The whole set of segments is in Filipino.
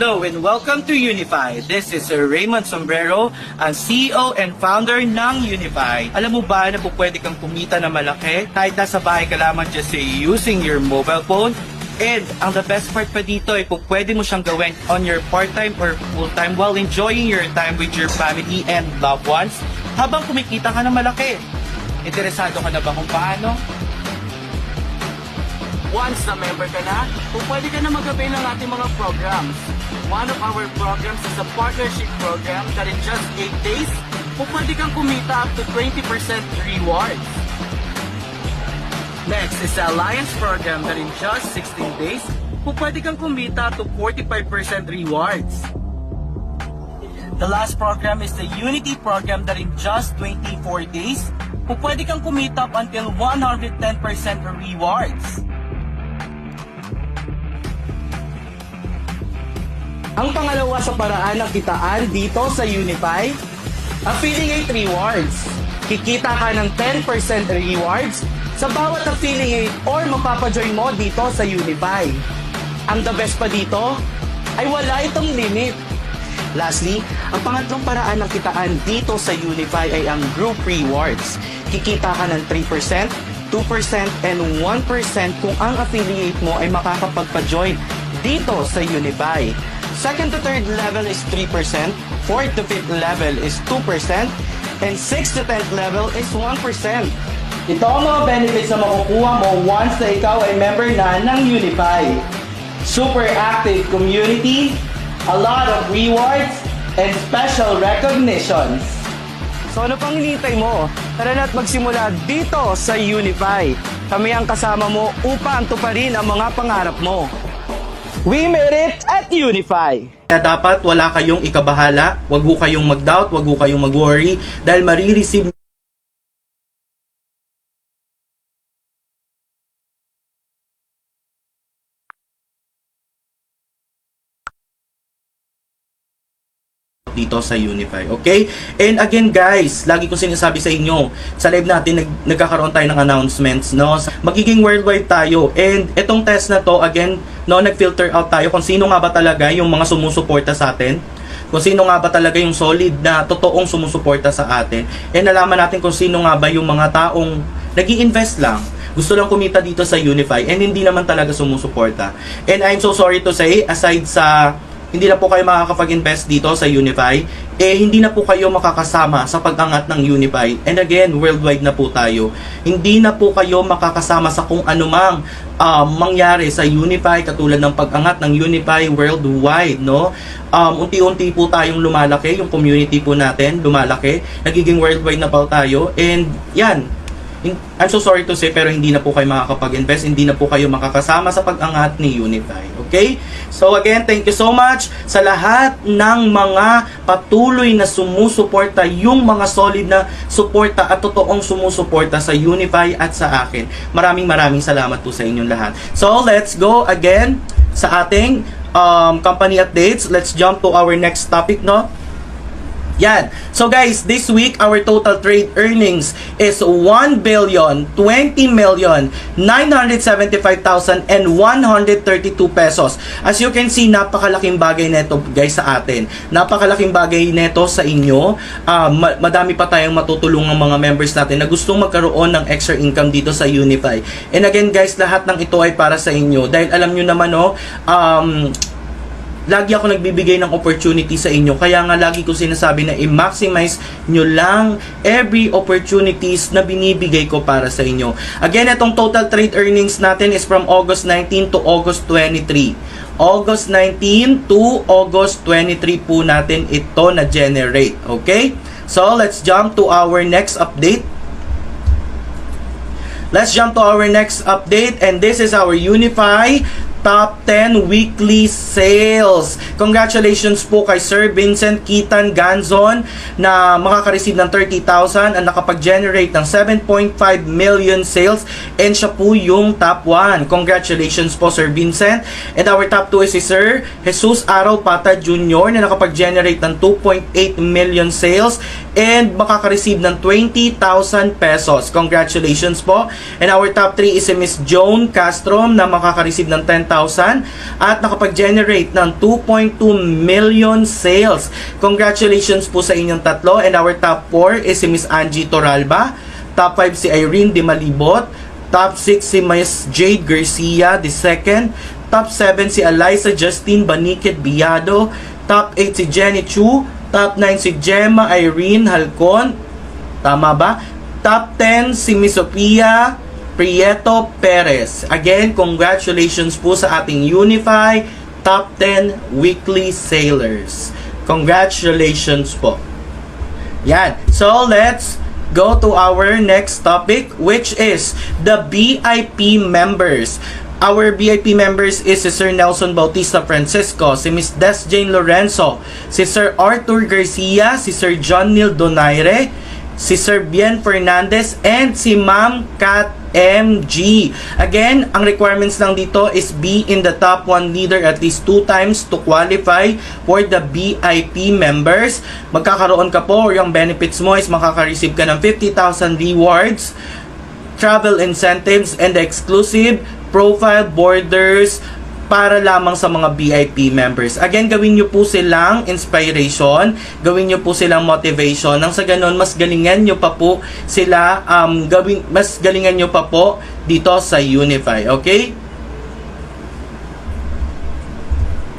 Hello and welcome to Unify. This is Sir Raymond Sombrero, ang CEO and founder ng Unify. Alam mo ba na po pwede kang kumita na malaki kahit nasa bahay ka lamang just using your mobile phone? And ang the best part pa dito ay po pwede mo siyang gawin on your part-time or full-time while enjoying your time with your family and loved ones habang kumikita ka na malaki. Interesado ka na ba kung paano? Once na member ka na, kung pwede ka na mag-avail ng ating mga programs. One of our programs is a partnership program that in just 8 days, kung pwede kang kumita up to 20% rewards. Next is the Alliance program that in just 16 days, kung pwede kang kumita up to 45% rewards. The last program is the Unity program that in just 24 days, kung pwede kang kumita up until 110% rewards. Ang pangalawa sa paraan ng kitaan dito sa Unify, affiliate rewards. Kikita ka ng 10% rewards sa bawat affiliate or mapapajoin mo dito sa Unify. Ang the best pa dito ay wala itong limit. Lastly, ang pangatlong paraan ng kitaan dito sa Unify ay ang group rewards. Kikita ka ng 3%, 2%, and 1% kung ang affiliate mo ay makakapagpa-join dito sa Unify. Second to third level is 3%, fourth to fifth level is 2%, and sixth to 10th level is 1%. Ito ang mga benefits na makukuha mo once na ikaw ay member na ng Unify. Super active community, a lot of rewards, and special recognitions. So ano pang hinihintay mo? Tara na't magsimula dito sa Unify. Kami ang kasama mo upang tuparin ang mga pangarap mo. We made it at Unify! Kaya dapat wala kayong ikabahala, wag ho kayong mag-doubt, wag ho kayong mag-worry dahil marireceive dito sa Unify, okay? And again guys, lagi ko sinasabi sa inyo, sa live natin nagkakaroon tayo ng announcements, no? Magiging worldwide tayo, and itong test na to, again, no, nag-filter out tayo kung sino nga ba talaga yung mga sumusuporta sa atin, kung sino nga ba talaga yung solid na totoong sumusuporta sa atin, and nalaman natin kung sino nga ba yung mga taong nag-i-invest lang, gusto lang kumita dito sa Unify, and hindi naman talaga sumusuporta. And I'm so sorry to say, aside sa hindi na po kayo makakapag-invest dito sa Unify, hindi na po kayo makakasama sa pag-angat ng Unify. And again, worldwide na po tayo. Hindi na po kayo makakasama sa kung anumang mangyari sa Unify, katulad ng pag-angat ng Unify worldwide, no? Unti-unti po tayong lumalaki, yung community po natin lumalaki, nagiging worldwide na po tayo, and yan, I'm so sorry to say, pero hindi na po kayo makakapag-invest, hindi na po kayo makakasama sa pag-angat ni Unify. Okay? So again, thank you so much sa lahat ng mga patuloy na sumusuporta, yung mga solid na suporta at totoong sumusuporta sa Unify at sa akin. Maraming salamat po sa inyong lahat. So let's go again sa ating company updates. Let's jump to our next topic, no? Yan. So guys, this week our total trade earnings is 1,020,975,132 pesos. As you can see, napakalaking bagay nito guys sa atin. Napakalaking bagay nito sa inyo. Madami pa tayong matutulungan mga members natin na gustong magkaroon ng extra income dito sa Unify. And again guys, lahat ng ito ay para sa inyo. Dahil alam nyo naman, no, lagi ako nagbibigay ng opportunity sa inyo. Kaya nga lagi ko sinasabi na i-maximize nyo lang every opportunities na binibigay ko para sa inyo. Again, itong total trade earnings natin is from August 19 to August 23. August 19 to August 23 po natin ito na generate. Okay? So, let's jump to our next update. Let's jump to our next update, and this is our Unify Top 10 Weekly Sales. Congratulations po kay Sir Vincent Kitan Ganzon na makaka-receive ng 30,000 at nakapag-generate ng 7.5 million sales, and siya po yung top 1. Congratulations po Sir Vincent. And our top 2 is si Sir Jesus Araw Pata Jr. na nakapag-generate ng 2.8 million sales, and makaka-receive ng 20,000 pesos. Congratulations po. And our top 3 is si Miss Joan Castro na makaka-receive ng 10,000 at nakapag-generate ng 2.2 million sales. Congratulations po sa inyong tatlo. And our top 4 is si Miss Angie Toralba. Top 5 si Irene Di Malibot. Top 6 si Miss Jade Garcia, the second. Top 7 si Eliza Justine Baniket Biado. Top 8 si Jenny Chu. Top 9 si Gemma Irene Halcon. Tama ba? Top 10 si Miss Sophia Prieto Perez. Again, congratulations po sa ating Unify Top 10 Weekly Sailors. Congratulations po. Yan. So, let's go to our next topic, which is the VIP members. Our VIP members is si Sir Nelson Bautista Francisco, si Miss Des Jane Lorenzo, si Sir Arthur Garcia, si Sir John Neil Donaire, si Sir Bien Fernandez, and si Ma'am Kat MG. Again, ang requirements lang dito is be in the top 1 leader at least 2 times to qualify for the VIP members. Magkakaroon ka po, or yung benefits mo is makaka-receive ka ng 50,000 rewards, travel incentives, and exclusive profile borders para lamang sa mga VIP members. Again, gawin nyo po silang inspiration, gawin nyo po silang motivation, nang sa ganun, mas galingan nyo pa po sila, mas galingan nyo pa po dito sa Unify, okay?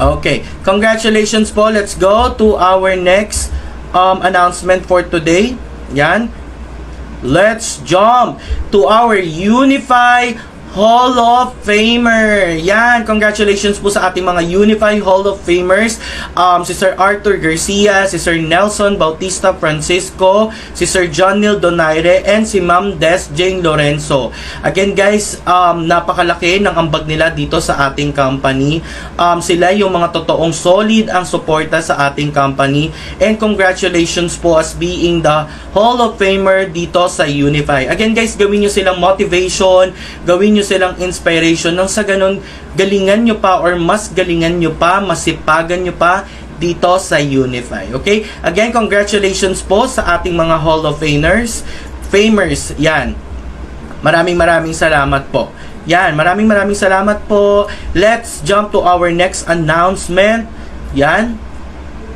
Okay, congratulations po. Let's go to our next announcement for today. Yan. Let's jump to our Unify Hall of Famer. Yan, congratulations po sa ating mga Unify Hall of Famers. Si Sir Arthur Garcia, si Sir Nelson Bautista Francisco, si Sir John Neil Donaire, and si Ma'am Des Jane Lorenzo. Again guys, napakalaki ng ambag nila dito sa ating company. Sila yung mga totoong solid ang suporta sa ating company. And congratulations po as being the Hall of Famer dito sa Unify. Again guys, gawin nyo silang motivation, gawin nyo silang inspiration, nang sa ganun galingan nyo pa, or mas galingan nyo pa, masipagan nyo pa dito sa Unify. Okay? Again, congratulations po sa ating mga Hall of Famers. Yan. Maraming salamat po. Yan, maraming salamat po. Let's jump to our next announcement. Yan.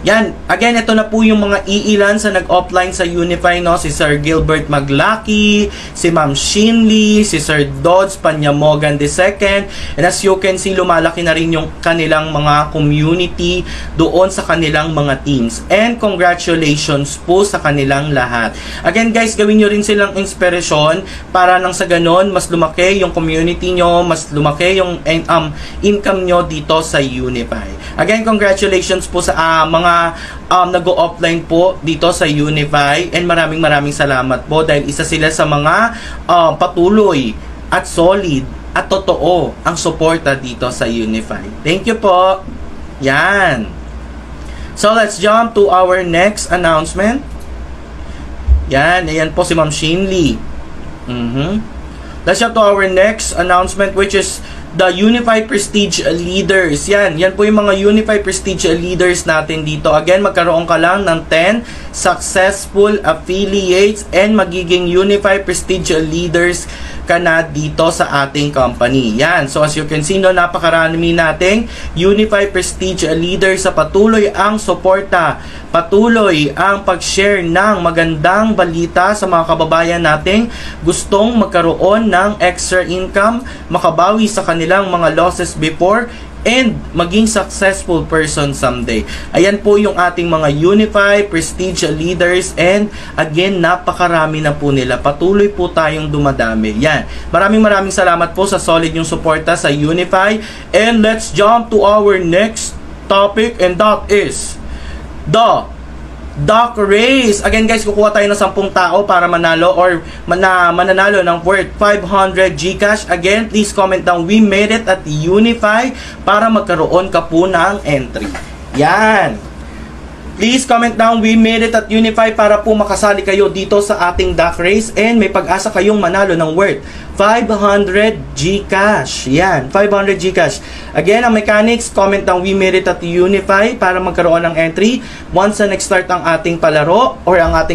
Yan, again, ito na po yung mga iilan sa nag-offline sa Unify, no? Si Sir Gilbert Maglaki, si Ma'am Shinli, si Sir Dodds Panyamogan II, and as you can see, lumalaki na rin yung kanilang mga community doon sa kanilang mga teams. And congratulations po sa kanilang lahat. Again guys, gawin nyo rin silang inspirasyon para nang sa ganon, mas lumaki yung community nyo, mas lumaki yung income nyo dito sa Unify. Again, congratulations po sa mga nag-o-offline po dito sa Unify, and maraming salamat po dahil isa sila sa mga patuloy at solid at totoo ang suporta dito sa Unify. Thank you po. Yan. So let's jump to our next announcement. Yan, ayan po si Ma'am Shinli. Let's jump to our next announcement, which is the Unify Prestige Leaders. Yan po yung mga Unify Prestige Leaders natin dito. Again, magkaroon ka lang ng 10 successful affiliates and magiging Unify Prestige Leaders ka na dito sa ating company. Yan. So as you can see, no, napakarami nating Unify Prestige Leaders sa patuloy ang suporta, patuloy ang pag-share ng magandang balita sa mga kababayan nating gustong magkaroon ng extra income, makabawi sa kanilang mga losses before, and maging successful person someday. Ayan po yung ating mga Unify Prestige Leaders, and again, napakarami na po nila. Patuloy po tayong dumadami. Yan. Maraming salamat po sa solid yung suporta sa Unify. And let's jump to our next topic, and that is the Duck Race. Again guys, kukuha tayo ng 10 tao para manalo or mananalo ng worth 500 GCash. Again, please comment down, we made it at Unify, para magkaroon ka po ng entry. Yan. Please comment down, we made it at Unify, para po makasali kayo dito sa ating Duck Race, and may pag-asa kayong manalo ng worth 500 GCash. Yan, 500 GCash. Again, ang mechanics, comment down, we made it at Unify, para magkaroon ng entry once na nag-start ang ating palaro or ang ating